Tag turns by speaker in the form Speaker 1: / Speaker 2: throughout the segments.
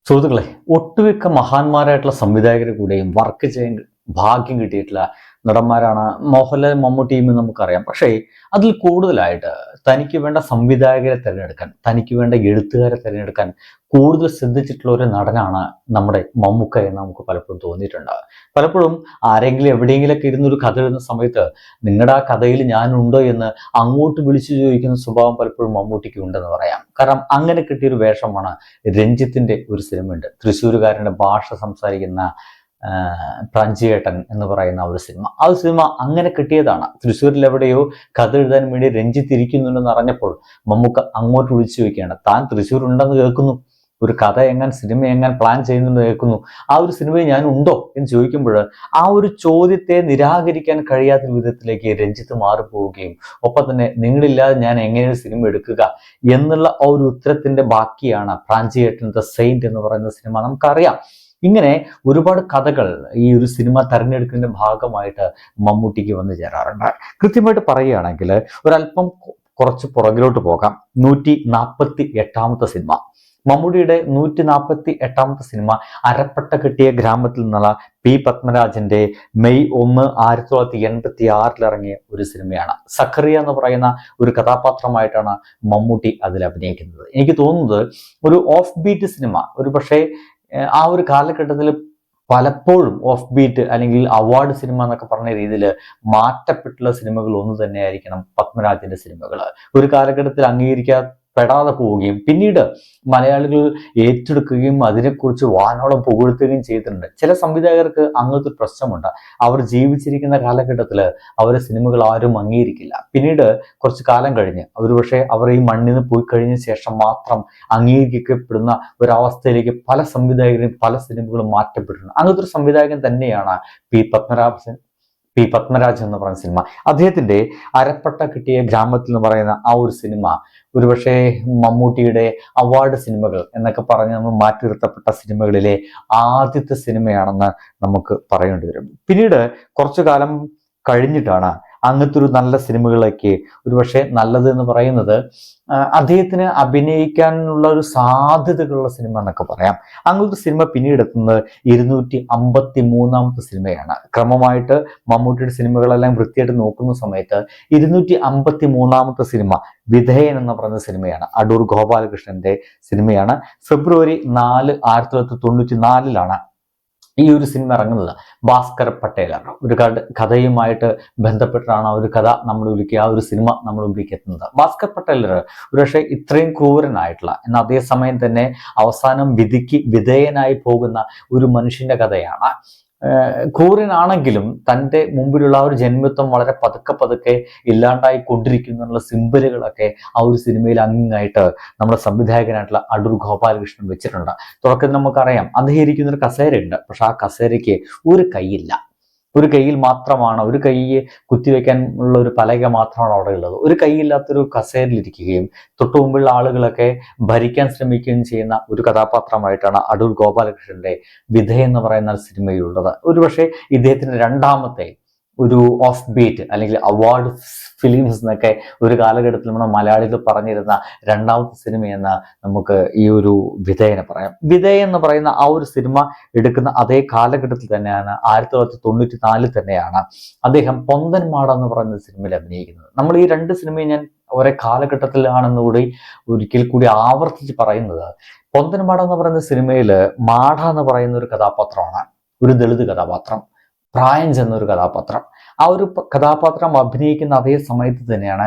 Speaker 1: സുഹൃത്തുക്കളെ, ഒട്ടുമിക്ക മഹാന്മാരായിട്ടുള്ള സംവിധായകരെ കൂടെയും വർക്ക് ചെയ്യാൻ ഭാഗ്യം കിട്ടിയിട്ടുള്ള നടന്മാരാണ് മോഹൻലാൽ, മമ്മൂട്ടിയും എന്ന് നമുക്കറിയാം. പക്ഷേ അതിൽ കൂടുതലായിട്ട് തനിക്ക് വേണ്ട സംവിധായകരെ തിരഞ്ഞെടുക്കാൻ, തനിക്ക് വേണ്ട എഴുത്തുകാരെ തിരഞ്ഞെടുക്കാൻ കൂടുതൽ ശ്രദ്ധിച്ചിട്ടുള്ള ഒരു നടനാണ് നമ്മുടെ മമ്മൂക്ക എന്ന് നമുക്ക് പലപ്പോഴും തോന്നിയിട്ടുണ്ട്. പലപ്പോഴും ആരെങ്കിലും എവിടെയെങ്കിലൊക്കെ ഇരുന്നൊരു കഥ എഴുതുന്ന സമയത്ത് നിങ്ങളുടെ ആ കഥയിൽ ഞാനുണ്ടോ എന്ന് അങ്ങോട്ട് വിളിച്ചു ചോദിക്കുന്ന സ്വഭാവം പലപ്പോഴും മമ്മൂട്ടിക്ക് ഉണ്ടെന്ന് പറയാം. കാരണം അങ്ങനെ കിട്ടിയൊരു വേഷമാണ് രഞ്ജിത്തിന്റെ ഒരു സിനിമയുണ്ട്, തൃശ്ശൂരുകാരന്റെ ഭാഷ സംസാരിക്കുന്ന പ്രാഞ്ചിയേട്ടൻ എന്ന് പറയുന്ന ഒരു സിനിമ. ആ ഒരു സിനിമ അങ്ങനെ കിട്ടിയതാണ്. തൃശ്ശൂരിൽ എവിടെയോ കഥ എഴുതാൻ വേണ്ടി രഞ്ജിത്ത് ഇരിക്കുന്നുണ്ടെന്ന് അറിഞ്ഞപ്പോൾ മമ്മൂക്ക അങ്ങോട്ട് വിളിച്ചു ചോദിക്കുകയാണ്, താൻ തൃശ്ശൂർ ഉണ്ടെന്ന് കേൾക്കുന്നു, ഒരു കഥ സിനിമ പ്ലാൻ ചെയ്യുന്നുണ്ട് കേൾക്കുന്നു, ആ ഒരു സിനിമയിൽ ഞാൻ ഉണ്ടോ എന്ന് ചോദിക്കുമ്പോൾ ആ ഒരു ചോദ്യത്തെ നിരാകരിക്കാൻ കഴിയാത്ത വിധത്തിലേക്ക് രഞ്ജിത്ത് മാറിപ്പോവുകയും ഒപ്പം തന്നെ നിങ്ങളില്ലാതെ ഞാൻ എങ്ങനെയൊരു സിനിമ എടുക്കുക എന്നുള്ള ആ ഒരു ഉത്തരത്തിന്റെ ബാക്കിയാണ് പ്രാഞ്ചിയേട്ടൻ ദ സെയിന്റ് എന്ന് പറയുന്ന സിനിമ. നമുക്കറിയാം ഇങ്ങനെ ഒരുപാട് കഥകൾ ഈ ഒരു സിനിമ തെരഞ്ഞെടുക്കുന്നതിന്റെ ഭാഗമായിട്ട് മമ്മൂട്ടിക്ക് വന്നു ചേരാറുണ്ട്. കൃത്യമായിട്ട് പറയുകയാണെങ്കിൽ ഒരല്പം കുറച്ച് പുറകിലോട്ട് പോകാം. 148ാമത്തെ സിനിമ, മമ്മൂട്ടിയുടെ 148ാമത്തെ സിനിമ അരപ്പട്ട കെട്ടിയ ഗ്രാമത്തിൽ നിന്നുള്ള പി പത്മരാജന്റെ മെയ് 1, 1986 ഇറങ്ങിയ ഒരു സിനിമയാണ്. സക്കറിയ എന്ന് പറയുന്ന ഒരു കഥാപാത്രമായിട്ടാണ് മമ്മൂട്ടി അതിൽ അഭിനയിക്കുന്നത്. എനിക്ക് തോന്നുന്നത് ഒരു ഓഫ് ബീറ്റ് സിനിമ, ഒരു പക്ഷേ ആ ഒരു കാലഘട്ടത്തിൽ പലപ്പോഴും ഓഫ് ബീറ്റ് അല്ലെങ്കിൽ അവാർഡ് സിനിമ എന്നൊക്കെ പറഞ്ഞ രീതിയിൽ മാറ്റപ്പെട്ടുള്ള സിനിമകൾ ഒന്ന് തന്നെയായിരിക്കണം പത്മരാജന്റെ സിനിമകൾ. ഒരു കാലഘട്ടത്തിൽ അംഗീകരിക്കപ്പെടാതെ പോവുകയും പിന്നീട് മലയാളികൾ ഏറ്റെടുക്കുകയും അതിനെക്കുറിച്ച് വാനോളം പുകഴ്ത്തുകയും ചെയ്തിട്ടുണ്ട്. ചില സംവിധായകർക്ക് അങ്ങനത്തെ ഒരു പ്രശ്നമുണ്ട്. അവർ ജീവിച്ചിരിക്കുന്ന കാലഘട്ടത്തിൽ അവരെ സിനിമകൾ ആരും അംഗീകരിക്കില്ല. പിന്നീട് കുറച്ച് കാലം കഴിഞ്ഞ് പക്ഷേ അവർ ഈ മണ്ണിൽ നിന്ന് പോയി കഴിഞ്ഞ ശേഷം മാത്രം അംഗീകരിക്കപ്പെടുന്ന ഒരവസ്ഥയിലേക്ക് പല സംവിധായകരും പല സിനിമകളും മാറ്റപ്പെട്ടിട്ടുണ്ട്. അങ്ങനത്തെ ഒരു സംവിധായകൻ തന്നെയാണ് പി പത്മരാജൻ എന്ന് പറയുന്ന സിനിമ. അദ്ദേഹത്തിന്റെ അരപ്പട്ട കിട്ടിയ ഗ്രാമത്തിൽ എന്ന് പറയുന്ന ആ ഒരു സിനിമ ഒരുപക്ഷെ മമ്മൂട്ടിയുടെ അവാർഡ് സിനിമകൾ എന്നൊക്കെ പറഞ്ഞ് നമ്മൾ മാറ്റി നിർത്തപ്പെട്ട സിനിമകളിലെ ആദ്യത്തെ സിനിമയാണെന്ന് നമുക്ക് പറയേണ്ടി വരും. പിന്നീട് കുറച്ചു കാലം കഴിഞ്ഞിട്ടാണ് അങ്ങനത്തെ ഒരു നല്ല സിനിമകളിലേക്ക്, ഒരുപക്ഷെ നല്ലത് എന്ന് പറയുന്നത് അദ്ദേഹത്തിന് അഭിനയിക്കാനുള്ള ഒരു സാധ്യതകളുള്ള സിനിമ എന്നൊക്കെ പറയാം. അങ്ങനത്തെ സിനിമ പിന്നീട് എത്തുന്നത് 253ാമത്തെ സിനിമയാണ്. ക്രമമായിട്ട് മമ്മൂട്ടിയുടെ സിനിമകളെല്ലാം വൃത്തിയായിട്ട് നോക്കുന്ന സമയത്ത് 253ാമത്തെ സിനിമ വിധേയൻ എന്ന് പറയുന്ന സിനിമയാണ്. അടൂർ ഗോപാലകൃഷ്ണന്റെ സിനിമയാണ്. ഫെബ്രുവരി 4, 1994 ഈ ഒരു സിനിമ ഇറങ്ങുന്നത്. ഭാസ്കർ പട്ടേലാണ് ഒരു കഥയുമായിട്ട് ബന്ധപ്പെട്ടാണ് ആ ഒരു കഥ നമ്മൾ വിളിക്കുക, ആ ഒരു സിനിമ നമ്മൾ വിളിക്കുന്നത്. ഭാസ്കർ പട്ടേലർ ഒരുപക്ഷെ ഇത്രയും ക്രൂരനായിട്ടുള്ള എന്നാൽ അതേസമയം തന്നെ അവസാനം വിധിക്ക് വിധേയനായി പോകുന്ന ഒരു മനുഷ്യന്റെ കഥയാണ്. ക്രൂരനാണെങ്കിലും തൻ്റെ മുമ്പിലുള്ള ആ ഒരു ജന്മത്വം വളരെ പതുക്കെ ഇല്ലാണ്ടായി കൊണ്ടിരിക്കുന്നുള്ള സിമ്പലുകളൊക്കെ ആ ഒരു സിനിമയിൽ അങ്ങായിട്ട് നമ്മുടെ സംവിധായകനായിട്ടുള്ള അടൂർ ഗോപാലകൃഷ്ണൻ വെച്ചിട്ടുണ്ട്. തുടക്കത്തിൽ നമുക്കറിയാം അദ്ദേഹം ഇരിക്കുന്ന ഒരു കസേരയുണ്ട്, പക്ഷെ ആ കസേരയ്ക്ക് ഒരു കൈയില്ല. ഒരു കൈയിൽ മാത്രമാണ്, ഒരു കൈ കുത്തിവെക്കാൻ ഉള്ള ഒരു പലക മാത്രമാണ് അവിടെ ഉള്ളത്. ഒരു കൈയില്ലാത്തൊരു കസേരയിലിരിക്കുകയും തൊട്ടു മുമ്പുള്ള ആളുകളൊക്കെ ഭരിക്കാൻ ശ്രമിക്കുകയും ചെയ്യുന്ന ഒരു കഥാപാത്രമായിട്ടാണ് അടൂർ ഗോപാലകൃഷ്ണന്റെ വിധേയൻ എന്ന് പറയുന്ന സിനിമയിലുള്ളത്. ഒരുപക്ഷെ ഇദ്ദേഹത്തിന്റെ രണ്ടാമത്തെ ഒരു ഓഫ് ബീറ്റ് അല്ലെങ്കിൽ അവാർഡ് ഫിലിംസ് എന്നൊക്കെ ഒരു കാലഘട്ടത്തിൽ നമ്മുടെ മലയാളികൾ പറഞ്ഞിരുന്ന രണ്ടാമത്തെ സിനിമയെന്ന് നമുക്ക് ഈ ഒരു വിധേയനെ പറയാം. വിധേയൻ എന്ന് പറയുന്ന ആ ഒരു സിനിമ എടുക്കുന്ന അതേ കാലഘട്ടത്തിൽ തന്നെയാണ് 1994 തന്നെയാണ് അദ്ദേഹം പൊന്തന്മാട എന്ന് പറയുന്ന സിനിമയിൽ അഭിനയിക്കുന്നത്. നമ്മൾ ഈ രണ്ട് സിനിമയും ഞാൻ ഒരേ കാലഘട്ടത്തിലാണെന്നുകൂടി ഒരിക്കൽ കൂടി ആവർത്തിച്ച് പറയുന്നത്, പൊന്തന്മാട എന്ന് പറയുന്ന സിനിമയിൽ മാട എന്ന് പറയുന്ന ഒരു കഥാപാത്രമാണ്, ഒരു ദളിത് കഥാപാത്രം, പ്രായം ചെന്നൊരു കഥാപാത്രം. ആ ഒരു കഥാപാത്രം അഭിനയിക്കുന്ന അതേ സമയത്ത് തന്നെയാണ്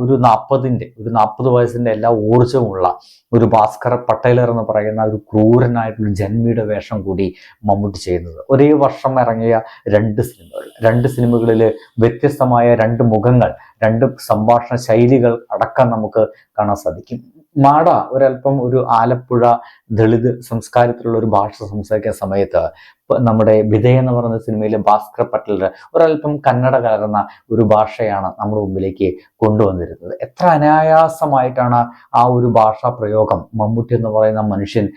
Speaker 1: ഒരു 40 വയസ്സിന്റെ എല്ലാ ഊർജവുമുള്ള ഒരു ഭാസ്കർ പട്ടേലർ എന്ന് പറയുന്ന ഒരു ക്രൂരനായിട്ടുള്ള ജന്മിയുടെ വേഷം കൂടി മമ്മൂട്ടി ചെയ്യുന്നത്. ഒരേ വർഷം ഇറങ്ങിയ രണ്ട് സിനിമകളിൽ വ്യത്യസ്തമായ രണ്ട് മുഖങ്ങൾ, രണ്ട് സംഭാഷണ ശൈലികൾ അടക്കം നമുക്ക് കാണാൻ സാധിക്കും. മാട ഒരല്പം ഒരു ആലപ്പുഴ ദളിത് സംസ്കാരത്തിലുള്ള ഒരു ഭാഷ സംസാരിക്കുന്ന സമയത്ത് നമ്മുടെ വിധേയൻ എന്ന് പറയുന്ന സിനിമയിലെ ഭാസ്കർ പട്ടേലർ ഒരല്പം കന്നഡ കലർന്ന ഒരു ഭാഷയാണ് നമ്മുടെ മുമ്പിലേക്ക് കൊണ്ടുവന്നിരുന്നത്. എത്ര അനായാസമായിട്ടാണ് ആ ഒരു ഭാഷാ പ്രയോഗം മമ്മൂട്ടി എന്ന് പറയുന്ന മനുഷ്യൻ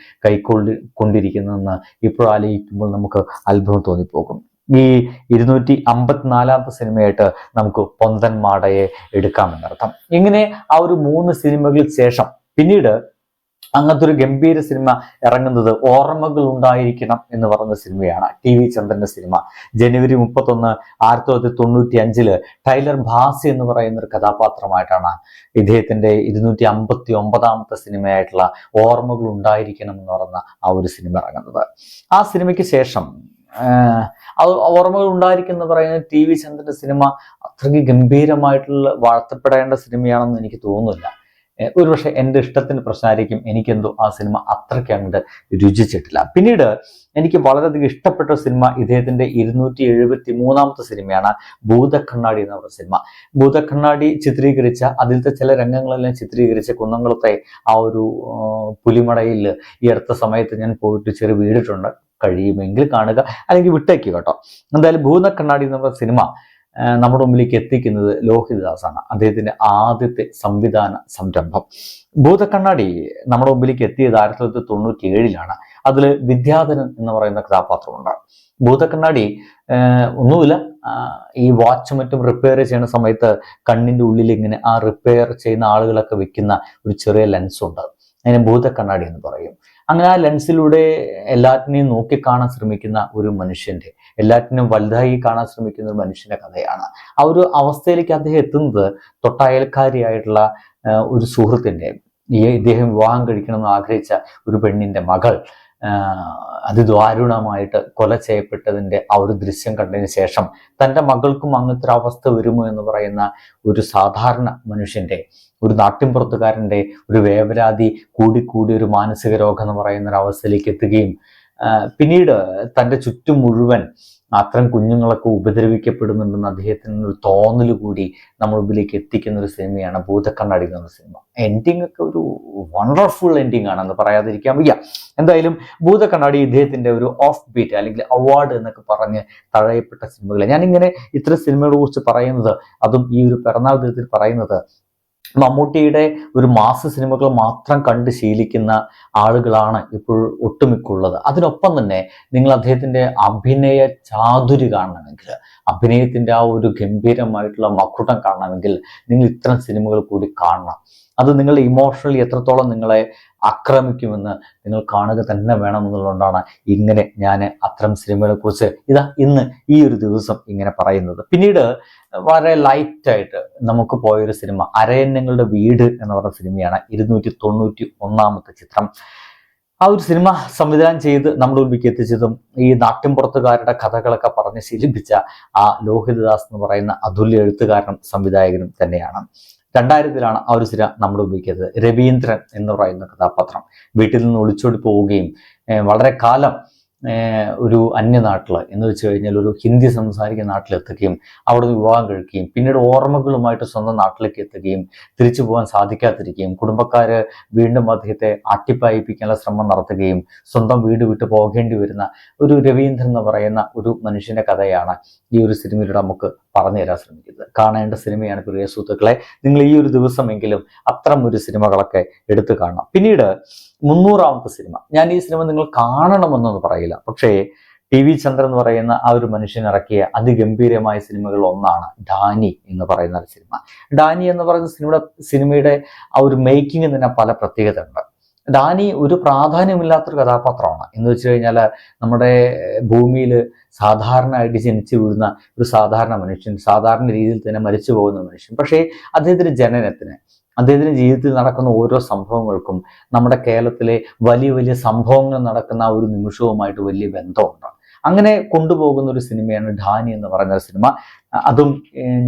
Speaker 1: കൊണ്ടിരിക്കുന്നതെന്ന് ഇപ്പോൾ ആലോചിക്കുമ്പോൾ നമുക്ക് അത്ഭുതം തോന്നിപ്പോകും. ഈ 254ാമത്തെ സിനിമയായിട്ട് നമുക്ക് പൊന്തന്മാടയെ എടുക്കാമെന്നർത്ഥം. ഇങ്ങനെ ആ ഒരു 3 സിനിമകൾക്ക് ശേഷം പിന്നീട് അങ്ങനത്തെ ഒരു ഗംഭീര സിനിമ ഇറങ്ങുന്നത് ഓർമ്മകൾ ഉണ്ടായിരിക്കണം എന്ന് പറയുന്ന സിനിമയാണ്. ടി വി ചന്ദ്രന്റെ സിനിമ. ജനുവരി 31, 1995 ടൈലർ ഭാസി എന്ന് പറയുന്ന ഒരു കഥാപാത്രമായിട്ടാണ് ഇദ്ദേഹത്തിന്റെ 259ാമത്തെ സിനിമയായിട്ടുള്ള ഓർമ്മകൾ ഉണ്ടായിരിക്കണം എന്ന് പറയുന്ന ആ ഒരു സിനിമ ഇറങ്ങുന്നത്. ആ സിനിമയ്ക്ക് ശേഷം ഓർമ്മകൾ ഉണ്ടായിരിക്കും എന്ന് പറയുന്ന ടി വി ചന്ദ്രന്റെ സിനിമ അത്രയ്ക്ക് ഗംഭീരമായിട്ടുള്ള വാഴ്ത്തപ്പെടേണ്ട സിനിമയാണെന്ന് എനിക്ക് തോന്നുന്നില്ല. ഒരുപക്ഷെ എൻ്റെ ഇഷ്ടത്തിന് പ്രശ്നമായിരിക്കും, എനിക്കെന്തോ ആ സിനിമ അത്രയ്ക്ക് അങ്ങോട്ട് രുചിച്ചിട്ടില്ല. പിന്നീട് എനിക്ക് വളരെയധികം ഇഷ്ടപ്പെട്ട സിനിമ ഇദ്ദേഹത്തിന്റെ 273ാമത്തെ സിനിമയാണ് ഭൂതക്കണ്ണാടി എന്ന പറയുന്ന സിനിമ. ഭൂതക്കണ്ണാടി ചിത്രീകരിച്ച അതിലത്തെ ചില രംഗങ്ങളെല്ലാം ചിത്രീകരിച്ച കുന്നംകുളത്തെ ആ ഒരു പുലിമടയിൽ ഈ അടുത്ത സമയത്ത് ഞാൻ പോയിട്ട് ചെറിയ വീടിട്ടുണ്ട്. കഴിയുമെങ്കിൽ കാണുക, അല്ലെങ്കിൽ വിട്ടേക്ക് കേട്ടോ. എന്തായാലും ഭൂതക്കണ്ണാടി എന്ന പറയുന്ന സിനിമ നമ്മുടെ മുമ്പിലേക്ക് എത്തിക്കുന്നത് ലോഹിതദാസാണ്. അദ്ദേഹത്തിന്റെ ആദ്യത്തെ സംവിധാന സംരംഭം. ഭൂതക്കണ്ണാടി നമ്മുടെ മുമ്പിലേക്ക് എത്തിയത് 1997 അതിൽ വിദ്യാധരൻ എന്ന് പറയുന്ന കഥാപാത്രമുണ്ട്. ഭൂതക്കണ്ണാടി ഒന്നുമില്ല, ഈ വാച്ച് മറ്റും റിപ്പയർ ചെയ്യുന്ന സമയത്ത് കണ്ണിന്റെ ഉള്ളിൽ ഇങ്ങനെ ആ റിപ്പയർ ചെയ്യുന്ന ആളുകളൊക്കെ വെക്കുന്ന ഒരു ചെറിയ ലെൻസ് ഉണ്ട്. അതിനെ ഭൂതക്കണ്ണാടി എന്ന് പറയും. അങ്ങനെ ആ ലെൻസിലൂടെ എല്ലാറ്റിനെയും നോക്കിക്കാണാൻ ശ്രമിക്കുന്ന ഒരു മനുഷ്യന്റെ, എല്ലാറ്റിനും വലുതായി കാണാൻ ശ്രമിക്കുന്ന ഒരു മനുഷ്യന്റെ കഥയാണ്. ആ ഒരു അവസ്ഥയിലേക്ക് അദ്ദേഹം എത്തുന്നത് തൊട്ടയൽക്കാരിയായിട്ടുള്ള ഒരു സുഹൃത്തിന്റെ, ഇദ്ദേഹം വിവാഹം കഴിക്കണമെന്ന് ആഗ്രഹിച്ച ഒരു പെണ്ണിന്റെ മകൾ അതിദാരുണമായിട്ട് കൊല ചെയ്യപ്പെട്ടതിന്റെ ആ ഒരു ദൃശ്യം കണ്ടതിന് ശേഷം തൻ്റെ മകൾക്കും അങ്ങനത്തെ ഒരു അവസ്ഥ വരുമോ എന്ന് പറയുന്ന ഒരു സാധാരണ മനുഷ്യന്റെ, ഒരു നാട്ടിൻപുറത്തുകാരൻ്റെ ഒരു വേവലാതി കൂടിക്കൂടി ഒരു മാനസിക രോഗം എന്ന് പറയുന്ന ഒരു അവസ്ഥയിലേക്ക് എത്തുകയും പിന്നീട് തൻ്റെ ചുറ്റും മുഴുവൻ അത്തരം കുഞ്ഞുങ്ങളൊക്കെ ഉപദ്രവിക്കപ്പെടുന്നുണ്ടെന്ന് അദ്ദേഹത്തിന് ഒരു തോന്നൽ കൂടി നമ്മുടെ മുമ്പിലേക്ക് എത്തിക്കുന്ന ഒരു സിനിമയാണ് ഭൂതക്കണ്ണാടി എന്ന സിനിമ. എൻഡിങ് ഒക്കെ ഒരു വണ്ടർഫുൾ എൻഡിങ് ആണെന്ന് പറയാതിരിക്കാൻ വയ്യ. എന്തായാലും ഭൂതക്കണ്ണാടി ഇദ്ദേഹത്തിന്റെ ഒരു ഓഫ് ബീറ്റ് അല്ലെങ്കിൽ അവാർഡ് എന്നൊക്കെ പറഞ്ഞ് തഴയപ്പെട്ട സിനിമകളെ ഞാനിങ്ങനെ ഇത്തരം സിനിമകളെ കുറിച്ച് പറയുന്നത്, അതും ഈ ഒരു പിറന്നാൾ ദിനത്തിൽ പറയുന്നത്, മമ്മൂട്ടിയുടെ ഒരു മാസ സിനിമകൾ മാത്രം കണ്ട് ശീലിക്കുന്ന ആളുകളാണ് ഇപ്പോൾ ഒട്ടുമിക്കുള്ളത്. അതിനൊപ്പം തന്നെ നിങ്ങൾ അദ്ദേഹത്തിന്റെ അഭിനയ ചാതുരി കാണണമെങ്കിൽ, അഭിനയത്തിന്റെ ആ ഒരു ഗംഭീരമായിട്ടുള്ള മക്കുട്ടം കാണണമെങ്കിൽ നിങ്ങൾ ഇത്തരം സിനിമകൾ കൂടി കാണണം. അത് നിങ്ങളുടെ ഇമോഷണലി എത്രത്തോളം നിങ്ങളെ ആക്രമിക്കുമെന്ന് നിങ്ങൾ കാണുക തന്നെ വേണമെന്നുള്ളതുകൊണ്ടാണ് ഇങ്ങനെ ഞാൻ അത്തരം സിനിമകളെ കുറിച്ച് ഇന്ന് ഈ ഒരു ദിവസം ഇങ്ങനെ പറയുന്നത്. പിന്നീട് വളരെ ലൈറ്റായിട്ട് നമുക്ക് പോയൊരു സിനിമ അരയന്നങ്ങളുടെ വീട് എന്ന് പറഞ്ഞ സിനിമയാണ്. 291ാമത്തെ ചിത്രം. ആ ഒരു സിനിമ സംവിധാനം ചെയ്ത് നമ്മുടെ മുമ്പിലേക്ക് എത്തിച്ചതും ഈ നാട്ടിൻപുറത്തുകാരുടെ കഥകളൊക്കെ പറഞ്ഞ് ശീലിപ്പിച്ച ആ ലോഹിതദാസ് എന്ന് പറയുന്ന അതുല്യ എഴുത്തുകാരനും സംവിധായകനും തന്നെയാണ്. 2000 ആ ഒരു സിനിമ നമ്മുടെ ഉപയോഗിക്കുന്നത്. രവീന്ദ്രൻ എന്ന് പറയുന്ന കഥാപാത്രം വീട്ടിൽ നിന്ന് ഒളിച്ചോടി പോവുകയും വളരെ കാലം ഒരു അന്യനാട്ടിൽ എന്ന് വെച്ച് കഴിഞ്ഞാൽ ഒരു ഹിന്ദി സംസാരിക്കുന്ന നാട്ടിലെത്തുകയും അവിടെ നിന്ന് വിവാഹം കഴിക്കുകയും പിന്നീട് ഓർമ്മകളുമായിട്ട് സ്വന്തം നാട്ടിലേക്ക് എത്തുകയും തിരിച്ചു പോകാൻ സാധിക്കാതിരിക്കുകയും കുടുംബക്കാര് വീണ്ടും അദ്ദേഹത്തെ അട്ടിപ്പായിപ്പിക്കാനുള്ള ശ്രമം നടത്തുകയും സ്വന്തം വീട് വിട്ട് പോകേണ്ടി വരുന്ന ഒരു രവീന്ദ്രൻ എന്ന് പറയുന്ന ഒരു മനുഷ്യന്റെ കഥയാണ് ഈ ഒരു സിനിമയിലൂടെ നമുക്ക് പറഞ്ഞു തരാൻ ശ്രമിക്കുന്നത്. കാണേണ്ട സിനിമയാണ് പ്രിയ സുഹൃത്തുക്കളെ. നിങ്ങൾ ഈ ഒരു ദിവസമെങ്കിലും അത്തരം ഒരു സിനിമകളൊക്കെ എടുത്തു കാണണം. പിന്നീട് 300ാമത്തെ സിനിമ. ഞാൻ ഈ സിനിമ നിങ്ങൾ കാണണമെന്നൊന്നും പറയില്ല, പക്ഷേ ടി വി ചന്ദ്രൻ എന്ന് പറയുന്ന ആ ഒരു മനുഷ്യൻ ഇറക്കിയ അതിഗംഭീരമായ സിനിമകളിൽ ഒന്നാണ് ഡാനി എന്ന് പറയുന്ന ഒരു സിനിമ. ഡാനി എന്ന് പറയുന്ന സിനിമയുടെ ആ ഒരു മേക്കിംഗ് തന്നെ പല പ്രത്യേകത ഉണ്ട്. ഡാനി ഒരു പ്രാധാന്യമില്ലാത്തൊരു കഥാപാത്രമാണ്. എന്ന് വെച്ച് കഴിഞ്ഞാൽ നമ്മുടെ ഭൂമിയിൽ സാധാരണയായിട്ട് ജനിച്ചു വീഴുന്ന ഒരു സാധാരണ മനുഷ്യൻ, സാധാരണ രീതിയിൽ തന്നെ മരിച്ചു പോകുന്ന മനുഷ്യൻ. പക്ഷേ അദ്ദേഹത്തിന്റെ ജനനത്തിന്, അദ്ദേഹത്തിന്റെ ജീവിതത്തിൽ നടക്കുന്ന ഓരോ സംഭവങ്ങൾക്കും നമ്മുടെ കേരളത്തിലെ വലിയ വലിയ സംഭവങ്ങൾ നടക്കുന്ന ആ ഒരു നിമിഷവുമായിട്ട് വലിയ ബന്ധമുണ്ട്. അങ്ങനെ കൊണ്ടുപോകുന്ന ഒരു സിനിമയാണ് ഡാനി എന്ന് പറയുന്ന ഒരു സിനിമ. അതും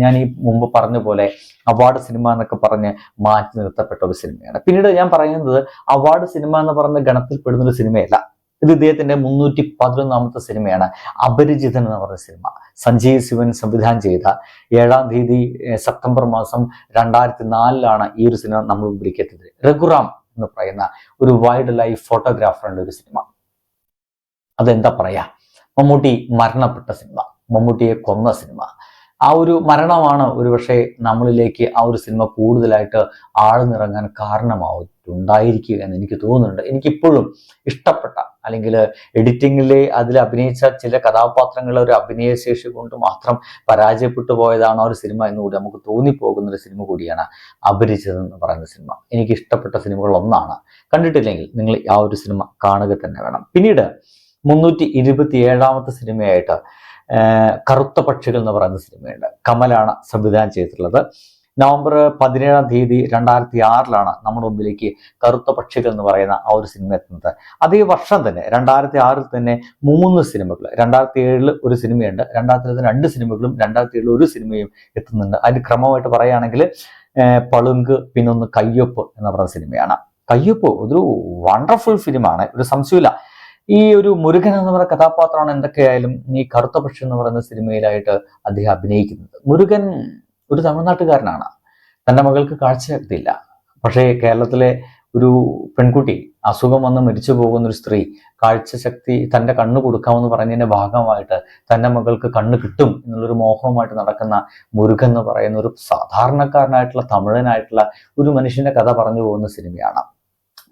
Speaker 1: ഞാൻ ഈ മുമ്പ് പറഞ്ഞ പോലെ അവാർഡ് സിനിമ എന്നൊക്കെ പറഞ്ഞ് മാറ്റി നിർത്തപ്പെട്ട ഒരു സിനിമയാണ്. പിന്നീട് ഞാൻ പറയുന്നത് അവാർഡ് സിനിമ എന്ന് പറയുന്ന ഗണത്തിൽപ്പെടുന്ന ഒരു സിനിമയല്ല. ഇത് ഇദ്ദേഹത്തിന്റെ 311ാമത്തെ സിനിമയാണ്. അപരിചിതൻ എന്ന് പറയുന്ന സിനിമ. സഞ്ജയ് ശിവൻ സംവിധാനം ചെയ്ത 7-ാം തീയതി സെപ്റ്റംബർ മാസം 2004 ഈ ഒരു സിനിമ നമ്മൾ മുമ്പിലേക്ക് എത്തിയത്. രഘുറാം എന്ന് പറയുന്ന ഒരു വൈൽഡ് ലൈഫ് ഫോട്ടോഗ്രാഫറിന്റെ ഒരു സിനിമ. അതെന്താ പറയാ, മമ്മൂട്ടി മരണപ്പെട്ട സിനിമ, മമ്മൂട്ടിയെ കൊന്ന സിനിമ. ആ ഒരു മരണമാണ് ഒരുപക്ഷെ നമ്മളിലേക്ക് ആ ഒരു സിനിമ കൂടുതലായിട്ട് ആഴ്ന്നിറങ്ങാൻ കാരണമായിട്ടുണ്ടായിരിക്കുക എന്ന് എനിക്ക് തോന്നുന്നുണ്ട്. എനിക്കിപ്പോഴും ഇഷ്ടപ്പെട്ട അല്ലെങ്കിൽ എഡിറ്റിങ്ങിലെ അതിൽ അഭിനയിച്ച ചില കഥാപാത്രങ്ങൾ ഒരു അഭിനയശേഷി കൊണ്ട് മാത്രം പരാജയപ്പെട്ടു പോയതാണ് ആ ഒരു സിനിമ എന്നുകൂടി നമുക്ക് തോന്നിപ്പോകുന്ന ഒരു സിനിമ കൂടിയാണ് അപരിചിതൻ പറയുന്ന സിനിമ. എനിക്ക് ഇഷ്ടപ്പെട്ട സിനിമകൾ ഒന്നാണ്. കണ്ടിട്ടില്ലെങ്കിൽ നിങ്ങൾ ആ ഒരു സിനിമ കാണുക തന്നെ വേണം. പിന്നീട് 327ാമത്തെ സിനിമയായിട്ട് കറുത്ത പക്ഷികൾ എന്ന് പറയുന്ന സിനിമയുണ്ട്. കമലാണ് സംവിധാനം ചെയ്തിട്ടുള്ളത്. നവംബർ 17-ാം തീയതി 2006 നമ്മുടെ മുമ്പിലേക്ക് കറുത്ത പക്ഷികൾ എന്ന് പറയുന്ന ആ ഒരു സിനിമ എത്തുന്നത്. അതേ വർഷം തന്നെ 2006 തന്നെ 3 സിനിമകൾ, 2007 ഒരു സിനിമയുണ്ട്, 2007 2 സിനിമകളും 2007 ഒരു സിനിമയും എത്തുന്നുണ്ട്. അതിന് ക്രമമായിട്ട് പറയുകയാണെങ്കിൽ പളുങ്ക്, പിന്നൊന്ന് കയ്യൊപ്പ് എന്ന് പറയുന്ന സിനിമയാണ്. കയ്യൊപ്പ് ഒരു വണ്ടർഫുൾ ഫിലിമാണ്, ഒരു സംശയമില്ല. ഈ ഒരു മുരുകൻ എന്ന് പറയുന്ന കഥാപാത്രമാണ് എന്തൊക്കെയായാലും ഈ കറുത്ത പക്ഷി എന്ന് പറയുന്ന സിനിമയിലായിട്ട് അദ്ദേഹം അഭിനയിക്കുന്നത്. മുരുകൻ ഒരു തമിഴ്നാട്ടുകാരനാണ്. തൻ്റെ മകൾക്ക് കാഴ്ചശക്തിയില്ല. പക്ഷേ കേരളത്തിലെ ഒരു പെൺകുട്ടി, അസുഖം വന്ന് മരിച്ചു പോകുന്ന ഒരു സ്ത്രീ, കാഴ്ചശക്തി തൻ്റെ കണ്ണ് കൊടുക്കാമെന്ന് പറഞ്ഞതിൻ്റെ ഭാഗമായിട്ട് തൻ്റെ മകൾക്ക് കണ്ണ് കിട്ടും എന്നുള്ളൊരു മോഹവുമായിട്ട് നടക്കുന്ന മുരുകൻ എന്ന് പറയുന്ന ഒരു സാധാരണക്കാരനായിട്ടുള്ള തമിഴനായിട്ടുള്ള ഒരു മനുഷ്യന്റെ കഥ പറഞ്ഞു പോകുന്ന സിനിമയാണ്.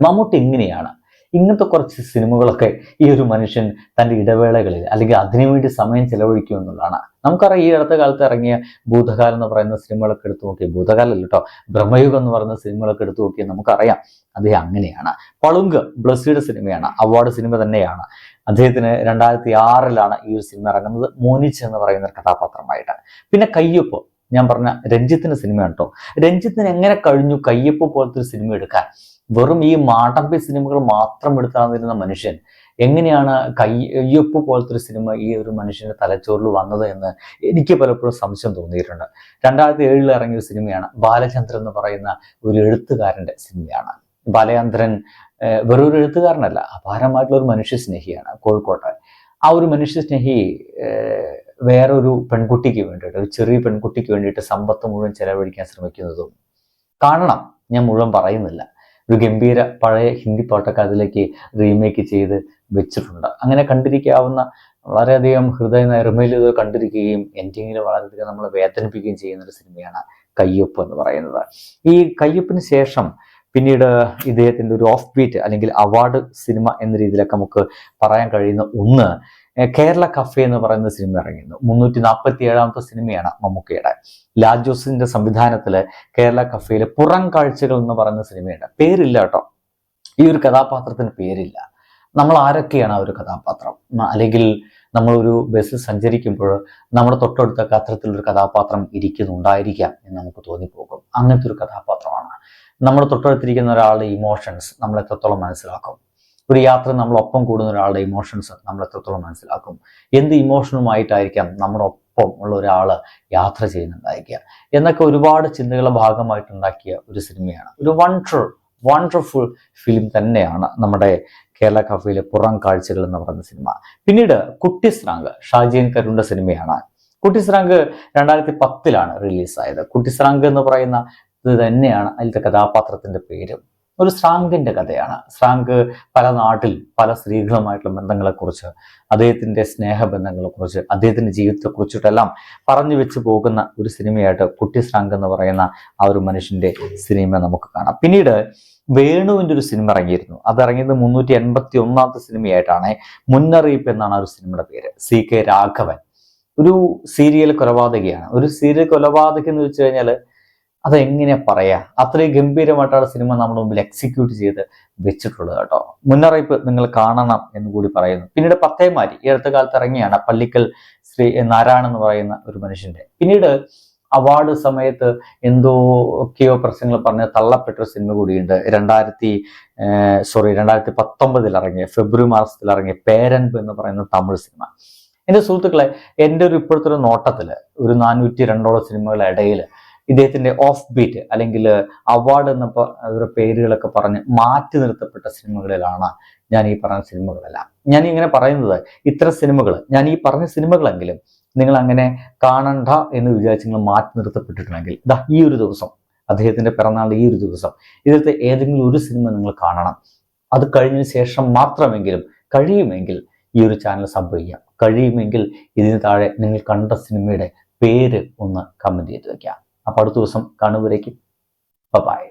Speaker 1: മമ്മൂട്ടി ഇങ്ങനെയാണ്. ഇങ്ങനത്തെ കുറച്ച് സിനിമകളൊക്കെ ഈ ഒരു മനുഷ്യൻ തൻ്റെ ഇടവേളകളിൽ അല്ലെങ്കിൽ അതിനുവേണ്ടി സമയം ചെലവഴിക്കും എന്നുള്ളതാണ്. നമുക്കറിയാം, ഈ അടുത്ത കാലത്ത് ഇറങ്ങിയ ഭൂതകാലം എന്ന് പറയുന്ന സിനിമകളൊക്കെ എടുത്തു നോക്കി, ഭൂതകാലല്ല കേട്ടോ, ബ്രഹ്മയുഗം എന്ന് പറയുന്ന സിനിമകളൊക്കെ എടുത്തു നോക്കി നമുക്കറിയാം അദ്ദേഹം അങ്ങനെയാണ്. പളുങ്ക് ബ്ലസ്സിയുടെ സിനിമയാണ്, അവാർഡ് സിനിമ തന്നെയാണ്. അദ്ദേഹത്തിന് 2006 ഈ ഒരു സിനിമ ഇറങ്ങുന്നത്, മോനിച്ച് എന്ന് പറയുന്ന ഒരു കഥാപാത്രമായിട്ട്. പിന്നെ കയ്യൊപ്പ്, ഞാൻ പറഞ്ഞ രഞ്ജിത്തിന്റെ സിനിമയാണ് കേട്ടോ. രഞ്ജിത്തിന് എങ്ങനെ കഴിഞ്ഞു കയ്യൊപ്പ് പോലത്തെ ഒരു സിനിമ എടുക്കാൻ? വെറും ഈ മാടമ്പി സിനിമകൾ മാത്രം എടുത്താന്നിരുന്ന മനുഷ്യൻ എങ്ങനെയാണ് കയ്യൊപ്പ് പോലത്തെ ഒരു സിനിമ ഈ ഒരു മനുഷ്യന്റെ തലച്ചോറിൽ വന്നത് എന്ന് എനിക്ക് പലപ്പോഴും സംശയം തോന്നിയിട്ടുണ്ട്. 2007 ഇറങ്ങിയ ഒരു സിനിമയാണ് ബാലചന്ദ്രൻ എന്ന് പറയുന്ന ഒരു എഴുത്തുകാരന്റെ സിനിമയാണ്. ബാലചന്ദ്രൻ വെറൊരു എഴുത്തുകാരനല്ല, അപാരമായിട്ടുള്ള ഒരു മനുഷ്യ സ്നേഹിയാണ്. കോഴിക്കോട്ടെ ആ ഒരു മനുഷ്യ സ്നേഹി വേറൊരു പെൺകുട്ടിക്ക് വേണ്ടിയിട്ട്, ഒരു ചെറിയ പെൺകുട്ടിക്ക് വേണ്ടിയിട്ട് സമ്പത്ത് മുഴുവൻ ചെലവഴിക്കാൻ ശ്രമിക്കുന്നതും കാണണം. ഞാൻ മുഴുവൻ പറയുന്നില്ല. ഒരു ഗംഭീര പഴയ ഹിന്ദി പാട്ടൊക്കെ അതിലേക്ക് റീമേക്ക് ചെയ്ത് വെച്ചിട്ടുണ്ട്. അങ്ങനെ കണ്ടിരിക്കാവുന്ന, വളരെയധികം ഹൃദയ നൈർമല്യം ഇത് കണ്ടിരിക്കുകയും എൻഡിങ്ങിൽ വളരെയധികം നമ്മളെ വേദനിപ്പിക്കുകയും ചെയ്യുന്ന ഒരു സിനിമയാണ് കയ്യൊപ്പ് എന്ന് പറയുന്നത്. ഈ കയ്യൊപ്പിന് ശേഷം പിന്നീട് ഇദ്ദേഹത്തിൻ്റെ ഒരു ഓഫ് ബീറ്റ് അല്ലെങ്കിൽ അവാർഡ് സിനിമ എന്ന രീതിയിലൊക്കെ നമുക്ക് പറയാൻ കഴിയുന്ന ഒന്ന് കേരള കഫേ എന്ന് പറയുന്ന സിനിമ ഇറങ്ങിയിരുന്നു. 347ാമത്തെ സിനിമയാണ് മമ്മൂക്കയുടെ. ലാൽ ജോസിന്റെ സംവിധാനത്തില് കേരള കഫേയിലെ പുറം കാഴ്ചകൾ എന്ന് പറയുന്ന സിനിമയുണ്ട്. പേരില്ല കേട്ടോ, ഈ ഒരു കഥാപാത്രത്തിന് പേരില്ല. നമ്മൾ ആരൊക്കെയാണ് ആ ഒരു കഥാപാത്രം? അല്ലെങ്കിൽ നമ്മളൊരു ബസ്സിൽ സഞ്ചരിക്കുമ്പോൾ നമ്മുടെ തൊട്ടടുത്തൊക്കെ അത്തരത്തിലൊരു കഥാപാത്രം ഇരിക്കുന്നുണ്ടായിരിക്കാം എന്ന് നമുക്ക് തോന്നിപ്പോകും. അങ്ങനത്തെ ഒരു കഥാപാത്രമാണ്. നമ്മുടെ തൊട്ടടുത്തിരിക്കുന്ന ഒരാളുടെ ഇമോഷൻസ് നമ്മൾ എത്രത്തോളം മനസ്സിലാക്കും? ഒരു യാത്ര നമ്മളൊപ്പം കൂടുന്ന ഒരാളുടെ ഇമോഷൻസ് നമ്മൾ എത്രത്തോളം മനസ്സിലാക്കും? എന്ത് ഇമോഷനുമായിട്ടായിരിക്കാം നമ്മുടെ ഒപ്പം ഉള്ള ഒരാൾ യാത്ര ചെയ്യുന്നുണ്ടായിരിക്കുക എന്നൊക്കെ ഒരുപാട് ചിന്തകളുടെ ഭാഗമായിട്ടുണ്ടാക്കിയ ഒരു സിനിമയാണ്. ഒരു വണ്ടർഫുൾ ഫിലിം തന്നെയാണ് നമ്മുടെ കേരള കഫയിലെ പുറം കാഴ്ചകൾ എന്ന് പറയുന്ന സിനിമ. പിന്നീട് കുട്ടിസ്രാങ്ക്, ഷാജിയൻ കരുണിന്റെ സിനിമയാണ്. കുട്ടിസ്രാങ്ക് 2010 റിലീസായത്. കുട്ടിസ്രാങ്ക് എന്ന് പറയുന്ന ഇത് തന്നെയാണ് അതിലത്തെ കഥാപാത്രത്തിന്റെ പേര്. ഒരു സ്രാങ്കിന്റെ കഥയാണ്. സ്രാങ്ക് പല നാട്ടിൽ പല സ്ത്രീകളുമായിട്ടുള്ള ബന്ധങ്ങളെക്കുറിച്ച്, അദ്ദേഹത്തിന്റെ സ്നേഹബന്ധങ്ങളെക്കുറിച്ച്, അദ്ദേഹത്തിന്റെ ജീവിതത്തെക്കുറിച്ചിട്ടെല്ലാം പറഞ്ഞു വെച്ച് പോകുന്ന ഒരു സിനിമയായിട്ട് കുട്ടി സ്രാങ്ക് എന്ന് പറയുന്ന ആ ഒരു മനുഷ്യന്റെ സിനിമ നമുക്ക് കാണാം. പിന്നീട് വേണുവിന്റെ ഒരു സിനിമ ഇറങ്ങിയിരുന്നു. അതിറങ്ങിയത് 381ാമത്തെ സിനിമയായിട്ടാണ്. മുന്നറിയിപ്പ് എന്നാണ് ആ ഒരു സിനിമയുടെ പേര്. CK രാഘവൻ ഒരു സീരിയൽ കൊലപാതകയാണ്. ഒരു സീരിയൽ കൊലപാതകം എന്ന് വെച്ച് കഴിഞ്ഞാൽ അതെങ്ങനെയാ പറയാ, അത്രയും ഗംഭീരമായിട്ടാണ് സിനിമ നമ്മുടെ മുമ്പിൽ എക്സിക്യൂട്ട് ചെയ്ത് വെച്ചിട്ടുള്ളത് കേട്ടോ. മുന്നറിയിപ്പ് നിങ്ങൾ കാണണം എന്ന് കൂടി പറയുന്നു. പിന്നീട് പത്തേമാരി ഈ അടുത്ത കാലത്ത് ഇറങ്ങിയാണ്, പള്ളിക്കൽ ശ്രീ നാരായണൻ എന്ന് പറയുന്ന ഒരു മനുഷ്യന്റെ. പിന്നീട് അവാർഡ് സമയത്ത് എന്തൊക്കെയോ പ്രശ്നങ്ങൾ പറഞ്ഞ് തള്ളപ്പെട്ട ഒരു സിനിമ കൂടിയുണ്ട്. 2019 ഇറങ്ങിയ, ഫെബ്രുവരി മാസത്തിൽ ഇറങ്ങിയ പേരൻപ് എന്ന് പറയുന്ന തമിഴ് സിനിമ. എൻ്റെ സുഹൃത്തുക്കളെ, എൻ്റെ ഒരു ഇപ്പോഴത്തെ ഒരു നോട്ടത്തില് ഒരു 402 സിനിമകളുടെ ഇടയിൽ ഇദ്ദേഹത്തിന്റെ ഓഫ് ബീറ്റ് അല്ലെങ്കിൽ അവാർഡ് എന്ന പേരുകളൊക്കെ പറഞ്ഞ് മാറ്റി നിർത്തപ്പെട്ട സിനിമകളിലാണ് ഞാൻ ഈ പറഞ്ഞ സിനിമകളെല്ലാം. ഞാൻ ഇങ്ങനെ പറയുന്നത്, ഇത്തരം സിനിമകൾ, ഞാൻ ഈ പറഞ്ഞ സിനിമകളെങ്കിലും നിങ്ങൾ അങ്ങനെ കാണണ്ട എന്ന് വിചാരിച്ച് നിങ്ങൾ മാറ്റി നിർത്തപ്പെട്ടിട്ടുണ്ടെങ്കിൽ ഈ ഒരു ദിവസം, അദ്ദേഹത്തിന്റെ പിറന്നാൾ ഈ ഒരു ദിവസം, ഇതിലത്തെ ഏതെങ്കിലും ഒരു സിനിമ നിങ്ങൾ കാണണം. അത് കഴിഞ്ഞതിന് ശേഷം മാത്രമെങ്കിലും, കഴിയുമെങ്കിൽ ഈ ഒരു ചാനൽ സബ് ചെയ്യാം. കഴിയുമെങ്കിൽ ഇതിന് താഴെ നിങ്ങൾ കണ്ട സിനിമയുടെ പേര് ഒന്ന് കമന്റ് ചെയ്ത് വെക്കാം. അപ്പോൾ അടുത്ത ദിവസം കാണുമ്പോഴേക്കും ബൈ.